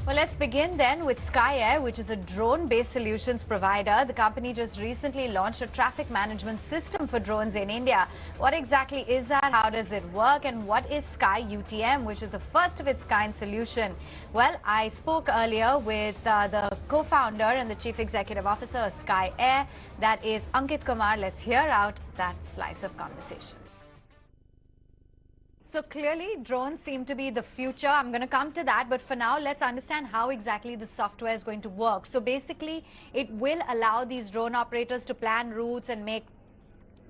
Well, let's begin then with Skye Air, which is a drone-based solutions provider. The company just recently launched a traffic management system for drones in India. What exactly is that? How does it work? And what is Skye UTM, which is the first of its kind solution? Well, I spoke earlier with the co-founder and the chief executive officer of Skye Air. That is Ankit Kumar. Let's hear out that slice of conversation. So clearly, drones seem to be the future. I'm going to come to that. But for now, let's understand how exactly the software is going to work. So basically, it will allow these drone operators to plan routes and make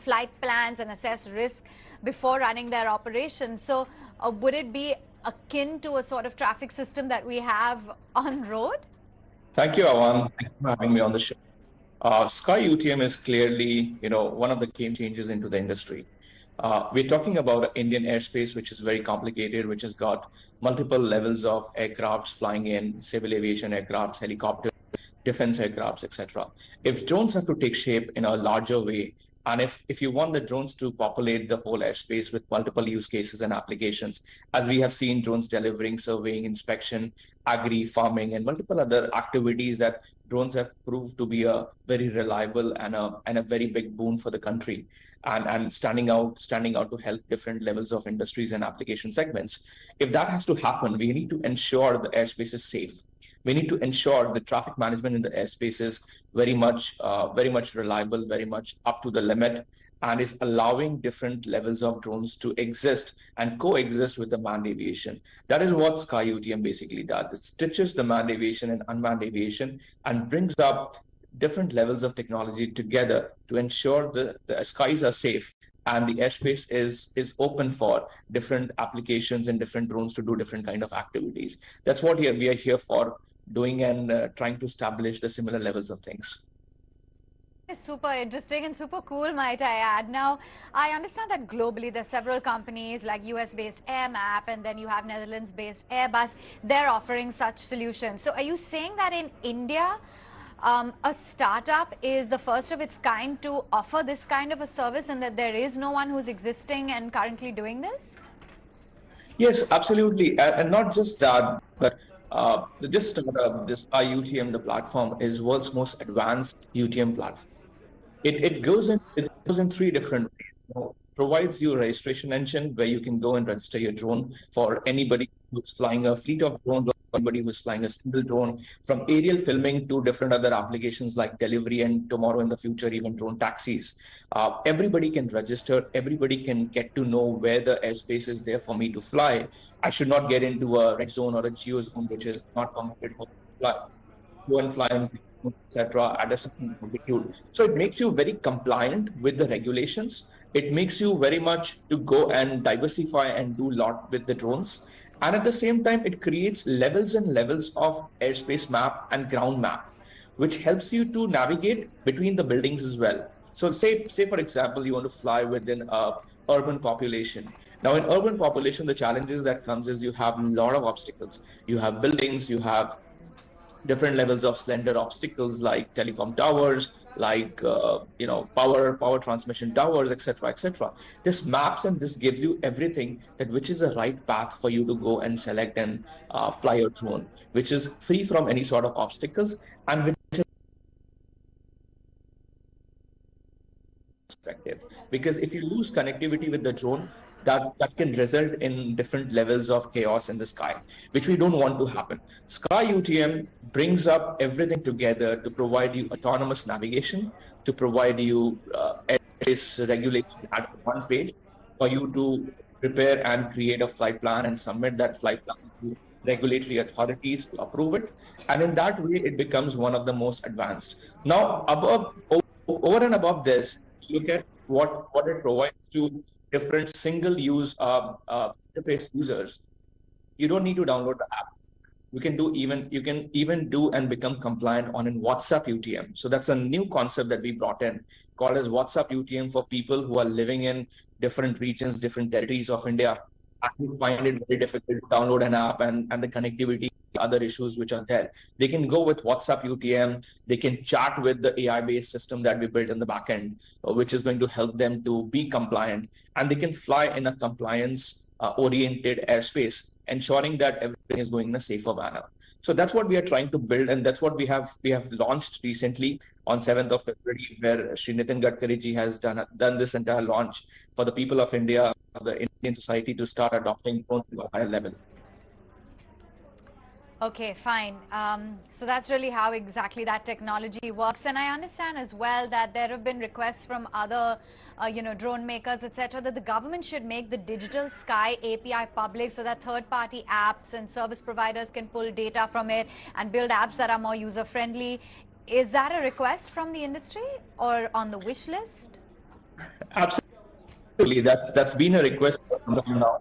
flight plans and assess risk before running their operations. So would it be akin to a sort of traffic system that we have on road? Thank you, Awan. Thank you for having me on the show. Skye UTM is clearly, one of the game changers into the industry. We're talking about Indian airspace, which is very complicated, which has got multiple levels of aircrafts flying in, civil aviation aircrafts, helicopters, defense aircrafts, etc. If drones have to take shape in a larger way, and if you want the drones to populate the whole airspace with multiple use cases and applications, as we have seen drones delivering, surveying, inspection, agri, farming, and multiple other activities that drones have proved to be a very reliable and a very big boon for the country. And standing out to help different levels of industries and application segments. If that has to happen, we need to ensure the airspace is safe. We need to ensure the traffic management in the airspace is very much reliable, very much up to the limit, and is allowing different levels of drones to exist and coexist with the manned aviation. That is what Skye UTM basically does. It stitches the manned aviation and unmanned aviation and brings up different levels of technology together to ensure the skies are safe and the airspace is open for different applications and different drones to do different kind of activities. That's what we are here for, doing and trying to establish the similar levels of things. It's super interesting and super cool, might I add. Now, I understand that globally there are several companies like US-based AirMap, and then you have Netherlands-based Airbus. They're offering such solutions. So are you saying that in India, a startup is the first of its kind to offer this kind of a service, and that there is no one who's existing and currently doing this? Yes, absolutely. And not just that, but this startup, this UTM, the platform, is world's most advanced UTM platform. It goes in three different ways. Provides you a registration engine where you can go and register your drone for anybody who's flying a fleet of drones, or anybody who's flying a single drone, from aerial filming to different other applications like delivery, and tomorrow in the future even drone taxis. Everybody can register, everybody can get to know where the airspace is there for me to fly. I should not get into a red zone or a geo zone which is not permitted for fly. Go and fly, etc. at a certain altitude. So it makes you very compliant with the regulations. It makes you very much to go and diversify and do a lot with the drones. And at the same time, it creates levels and levels of airspace map and ground map, which helps you to navigate between the buildings as well. So say for example, you want to fly within a urban population. Now in urban population, the challenges that comes is you have a lot of obstacles. You have buildings, you have different levels of slender obstacles like telecom towers, like power transmission towers, etc., etc. This maps and this gives you everything that which is the right path for you to go and select and fly your drone, which is free from any sort of obstacles and which is effective. Because if you lose connectivity with the drone, that can result in different levels of chaos in the sky, which we don't want to happen. Skye UTM brings up everything together to provide you autonomous navigation, to provide you airspace regulation at one page, for you to prepare and create a flight plan and submit that flight plan to regulatory authorities to approve it. And in that way, it becomes one of the most advanced. Now, over and above this, look at what it provides to different single-use interface users. You don't need to download the app. You can even do and become compliant on in WhatsApp UTM. So that's a new concept that we brought in, called as WhatsApp UTM, for people who are living in different regions, different territories of India. I find it very difficult to download an app and the connectivity, other issues which are there. They can go with WhatsApp UTM. They can chat with the AI-based system that we built in the backend, which is going to help them to be compliant, and they can fly in a compliance oriented airspace ensuring that everything is going in a safer manner. So that's what we are trying to build, and that's what we have launched recently on 7th of February, where Shri Nitin Gadkari ji has done this entire launch for the people of India, the Indian society, to start adopting drones to a higher level. Okay, fine. So that's really how exactly that technology works. And I understand as well that there have been requests from other, drone makers, etc., that the government should make the digital Skye API public so that third-party apps and service providers can pull data from it and build apps that are more user-friendly. Is that a request from the industry or on the wish list? Absolutely, that's been a request for some time now.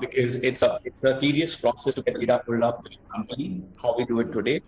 Because it's a tedious process to get data pulled up manually, how we do it today.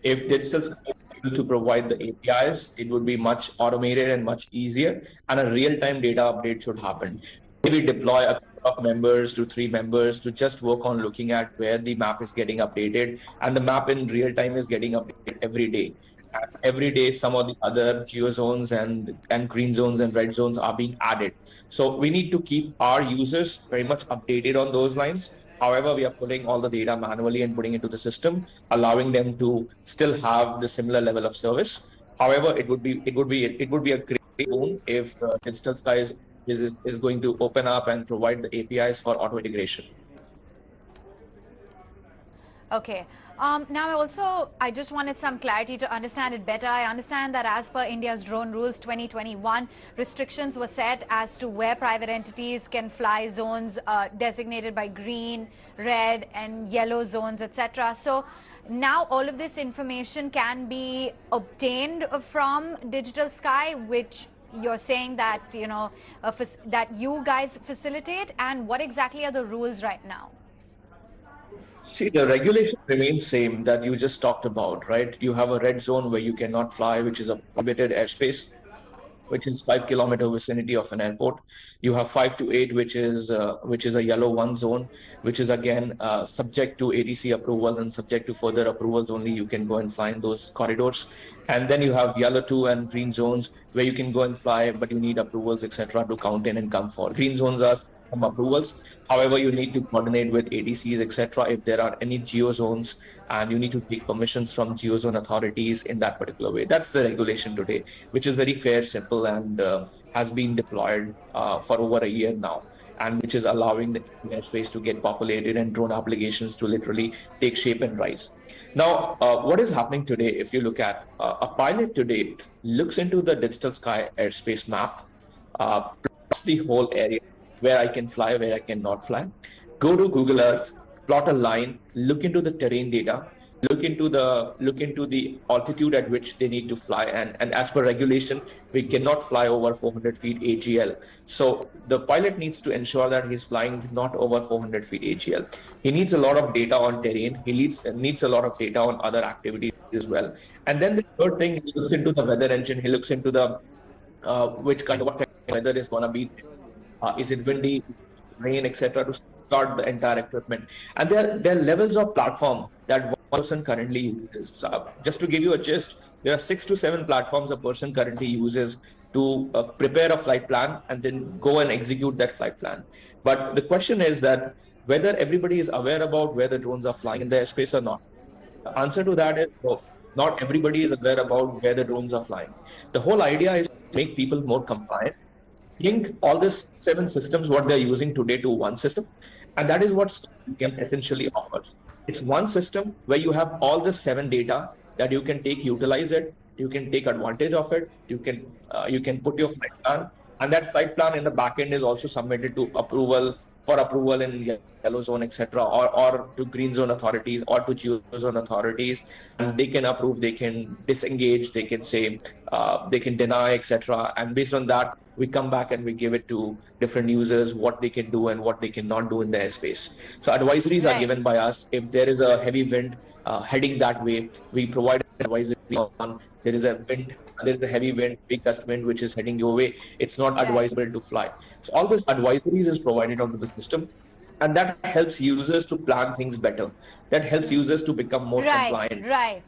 If digital Sky is able to provide the APIs, it would be much automated and much easier, and a real-time data update should happen. We deploy a couple of members to 3 members to just work on looking at where the map is getting updated, and the map in real time is getting updated every day. And every day, some of the other geo zones and green zones and red zones are being added. So we need to keep our users very much updated on those lines. However, we are pulling all the data manually and putting it into the system, allowing them to still have the similar level of service. However, it would be a great boon if Digital Sky is going to open up and provide the APIs for auto integration. Okay. Now I just wanted some clarity to understand it better. I understand that as per India's drone rules 2021, restrictions were set as to where private entities can fly zones designated by green, red and yellow zones, etc. So now all of this information can be obtained from Digital Sky, which you're saying that, that you guys facilitate, and what exactly are the rules right now? See, the regulation remains same that you just talked about, right? You have a red zone where you cannot fly, which is a prohibited airspace, which is 5 kilometer vicinity of an airport. You have 5 to 8, which is a yellow one zone, which is again subject to ATC approval and subject to further approvals. Only you can go and fly in those corridors. And then you have yellow 2 and green zones where you can go and fly, but you need approvals, etc., to count in and come for. Green zones are some approvals. However, you need to coordinate with ATCs, etc., if there are any geo zones, and you need to take permissions from geo zone authorities in that particular way. That's the regulation today, which is very fair, simple, and has been deployed for over a year now, and which is allowing the airspace to get populated and drone applications to literally take shape and rise. Now, what is happening today, if you look at a pilot today looks into the Digital Sky airspace map, plus the whole area, where I can fly, where I cannot fly. Go to Google Earth, plot a line, look into the terrain data, look into the altitude at which they need to fly, and as per regulation, we cannot fly over 400 feet AGL. So the pilot needs to ensure that he's flying not over 400 feet AGL. He needs a lot of data on terrain. He needs a lot of data on other activities as well. And then the third thing, he looks into the weather engine. He looks into the what kind of weather is going to be. Is it windy, rain, etc., to start the entire equipment. And there are levels of platform that one person currently uses. Just to give you a gist, there are 6 to 7 platforms a person currently uses to prepare a flight plan and then go and execute that flight plan. But the question is that whether everybody is aware about where the drones are flying in the airspace or not. The answer to that is no. Not everybody is aware about where the drones are flying. The whole idea is to make people more compliant, link all these 7 systems, what they're using today, to one system. And that is what Skye UTM essentially offers. It's one system where you have all the 7 data that you can utilize it, you can take advantage of it, you can put your flight plan, and that flight plan in the back end is also submitted to approval in yellow zone, etc., or to green zone authorities or to geo zone authorities, and they can approve, they can disengage, they can say, they can deny, etc. And based on that, we come back and we give it to different users what they can do and what they cannot do in the airspace. So advisories are given by us. If there is a heavy wind heading that way, we provide advisory on there is a heavy wind, big gust wind which is heading your way. It's not advisable to fly. So all this advisories is provided onto the system, and that helps users to plan things better. That helps users to become more compliant. Right.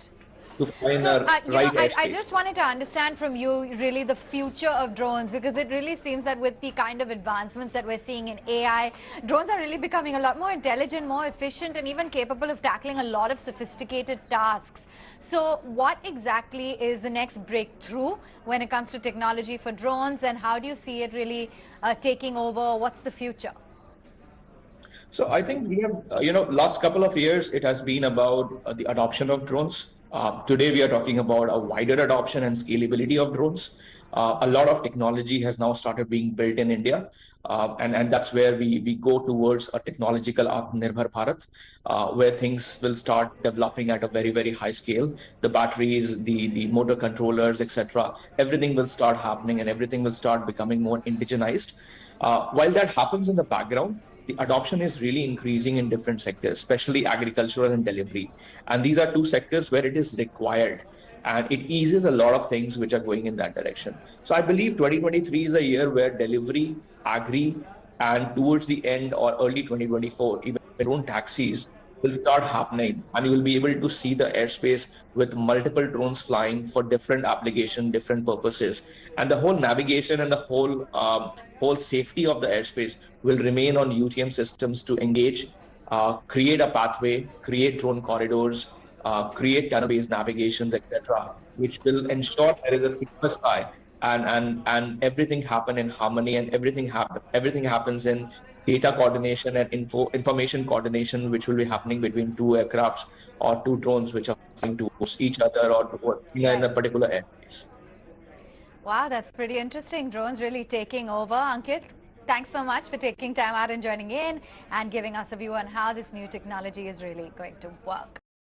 to fly in So, the right I airspace. just wanted to understand from you really the future of drones, because it really seems that with the kind of advancements that we're seeing in AI, drones are really becoming a lot more intelligent, more efficient, and even capable of tackling a lot of sophisticated tasks. So what exactly is the next breakthrough when it comes to technology for drones, and how do you see it really taking over? What's the future? So I think we have, last couple of years, it has been about the adoption of drones. Today, we are talking about a wider adoption and scalability of drones. A lot of technology has now started being built in India. And that's where we go towards a technological Atmanirbhar Bharat, where things will start developing at a very, very high scale. The batteries, the motor controllers, etc., everything will start happening and everything will start becoming more indigenized. While that happens in the background, the adoption is really increasing in different sectors, especially agricultural and delivery. And these are two sectors where it is required. And it eases a lot of things which are going in that direction. So I believe 2023 is a year where delivery, agri, and towards the end or early 2024, even drone taxis will start happening. And you will be able to see the airspace with multiple drones flying for different application, different purposes. And the whole navigation and the whole safety of the airspace will remain on UTM systems to engage, create a pathway, create drone corridors, create tunnel-based navigations, etc., which will ensure there is a secure sky and everything happen in harmony and everything happens in data coordination and information coordination, which will be happening between two aircrafts or two drones which are flying towards each other or towards in Right. a particular airspace. Wow, that's pretty interesting. Drones really taking over. Ankit, thanks so much for taking time out and joining in and giving us a view on how this new technology is really going to work.